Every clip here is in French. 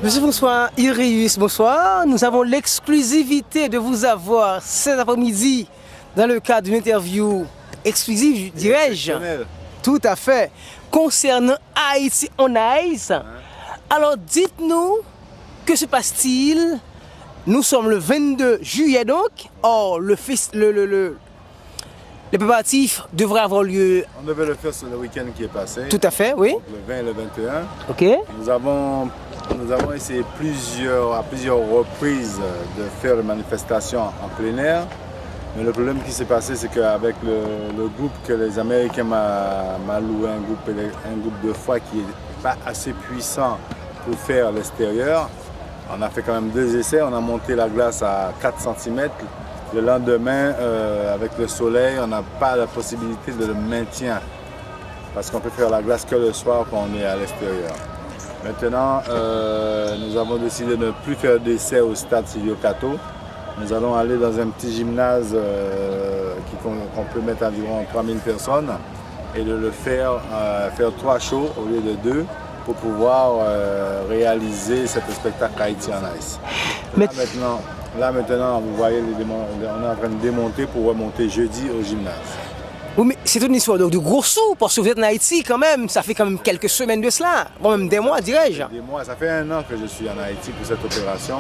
Monsieur François Irius, bonsoir. Nous avons l'exclusivité de vous avoir cet après-midi dans le cadre d'une interview exclusive, dirais-je. Tout à fait. Concernant Haïti on Ice. Alors dites-nous, que se passe-t-il? Nous sommes le 22 juillet donc. Or, les préparatifs devraient avoir lieu. On devait le faire sur le week-end qui est passé. Tout à fait, oui. Le 20 et le 21. Ok. Nous avons essayé à plusieurs reprises de faire une manifestation en plein air. Mais le problème qui s'est passé, c'est qu'avec le groupe que les Américains m'ont loué, un groupe de foi qui n'est pas assez puissant pour faire l'extérieur, on a fait quand même 2 essais. On a monté la glace à 4 cm. Le lendemain, avec le soleil, on n'a pas la possibilité de le maintien parce qu'on peut faire la glace que le soir quand on est à l'extérieur. Maintenant, nous avons décidé de ne plus faire d'essai au stade Silvio Cato. Nous allons aller dans un petit gymnase qu'on peut mettre environ 3000 personnes et de le faire 3 shows au lieu de 2 pour pouvoir réaliser ce spectacle Haïti on Ice. Là maintenant, vous voyez, on est en train de démonter pour remonter jeudi au gymnase. Oui, mais c'est une histoire de gros sous, parce que vous êtes en Haïti quand même, ça fait quand même quelques semaines de cela, bon, même des mois dirais-je. Des mois, ça fait 1 an que je suis en Haïti pour cette opération.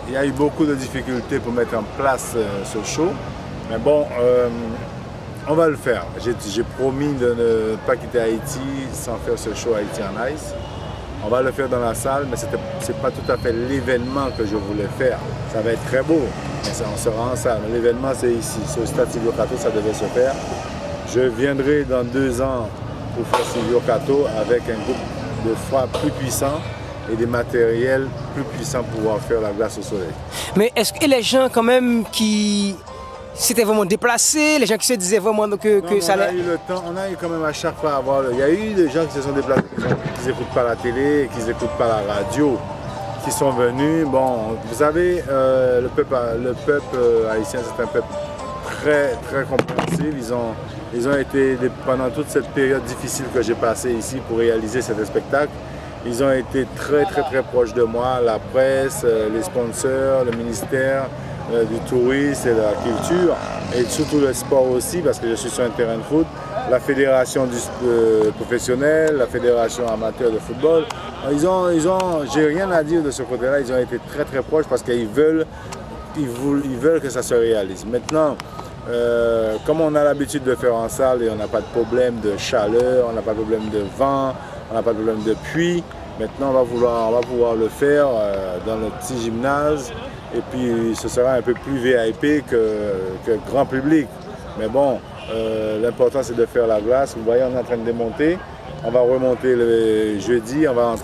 Il y a eu beaucoup de difficultés pour mettre en place ce show, mais bon, on va le faire. J'ai promis de ne pas quitter Haïti sans faire ce show Haïti on Ice. On va le faire dans la salle, mais ce n'est pas tout à fait l'événement que je voulais faire. Ça va être très beau, mais on sera en salle. L'événement, c'est ici, sur le stade Silvio Cato, ça devait se faire. Je viendrai dans 2 ans pour faire Silvio Cato avec un groupe de foi plus puissant et des matériels plus puissants pour pouvoir faire la glace au soleil. Mais est-ce que les gens quand même qui s'étaient vraiment déplacés, les gens qui se disaient vraiment que ça allait... On a eu quand même à chaque fois à voir... Il y a eu des gens qui se sont déplacés, qui n'écoutent pas la télé, qui n'écoutent pas la radio, qui sont venus. Bon, vous savez, le peuple haïtien, c'est un peuple très, très compréhensif. Ils ont été, pendant toute cette période difficile que j'ai passée ici pour réaliser ce spectacle, ils ont été très, très, très proches de moi, la presse, les sponsors, le ministère du tourisme et de la culture, et surtout le sport aussi, parce que je suis sur un terrain de foot, la fédération professionnelle, la fédération amateur de football. J'ai rien à dire de ce côté-là, ils ont été très très proches parce qu'ils veulent que ça se réalise. Maintenant, comme on a l'habitude de faire en salle et on n'a pas de problème de chaleur, on n'a pas de problème de vent, on n'a pas de problème de pluie, maintenant on va pouvoir le faire dans le petit gymnase. Et puis ce sera un peu plus VIP que grand public. Mais bon, l'important c'est de faire la glace. Vous voyez, on est en train de démonter. On va remonter le jeudi, on va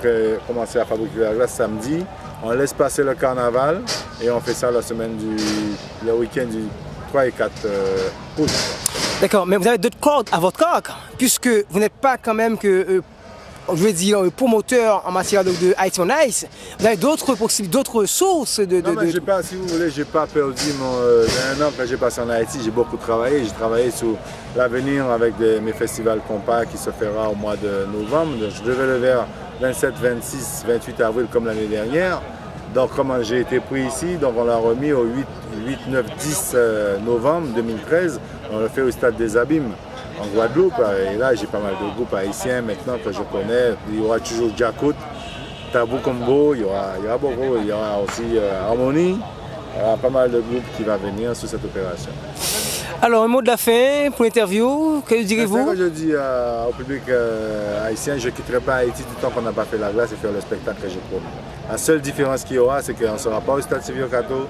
commencer à fabriquer la glace samedi. On laisse passer le carnaval et on fait ça le week-end du 3 et 4 août. D'accord, mais vous avez d'autres cordes à votre corps, puisque vous n'êtes pas quand même que... je veux dire, promoteur en matière de Haïti on Ice, vous avez d'autres possibilités, d'autres sources de... Non, mais si vous voulez, j'ai pas perdu un an que j'ai passé en Haïti, j'ai beaucoup travaillé. J'ai travaillé sur l'avenir avec mes festivals compas qui se fera au mois de novembre. Je devais le faire 27, 26, 28 avril comme l'année dernière. Donc, comme j'ai été pris ici, donc on l'a remis au 8, 9, 10 novembre 2013. On le fait au Stade des Abîmes en Guadeloupe, et là j'ai pas mal de groupes haïtiens maintenant que je connais. Il y aura toujours Djakout, Tabou Combo, il y aura beaucoup, il y aura aussi Harmonie. Il y aura pas mal de groupes qui vont venir sur cette opération. Alors un mot de la fin pour l'interview, que direz-vous? C'est ça que je dis au public haïtien, je ne quitterai pas Haïti tout le temps qu'on n'a pas fait la glace et faire le spectacle que j'ai promis. La seule différence qu'il y aura, c'est qu'on ne sera pas au stade Silvio Cato,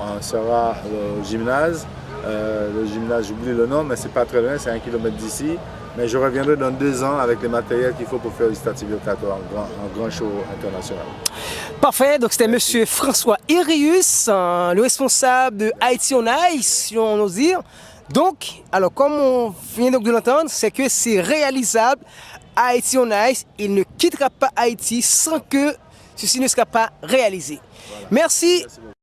on sera au gymnase. Le gymnase, j'oublie le nom, mais c'est pas très loin, c'est 1 km d'ici. Mais je reviendrai dans 2 ans avec les matériels qu'il faut pour faire le stade Silvio Cato en grand show international. Parfait, donc c'était monsieur François Irius, le responsable de Haïti on Ice, si on ose dire. Donc, alors comme on vient donc de l'entendre, c'est que c'est réalisable. Haïti on Ice, il ne quittera pas Haïti sans que ceci ne sera pas réalisé. Voilà. Merci.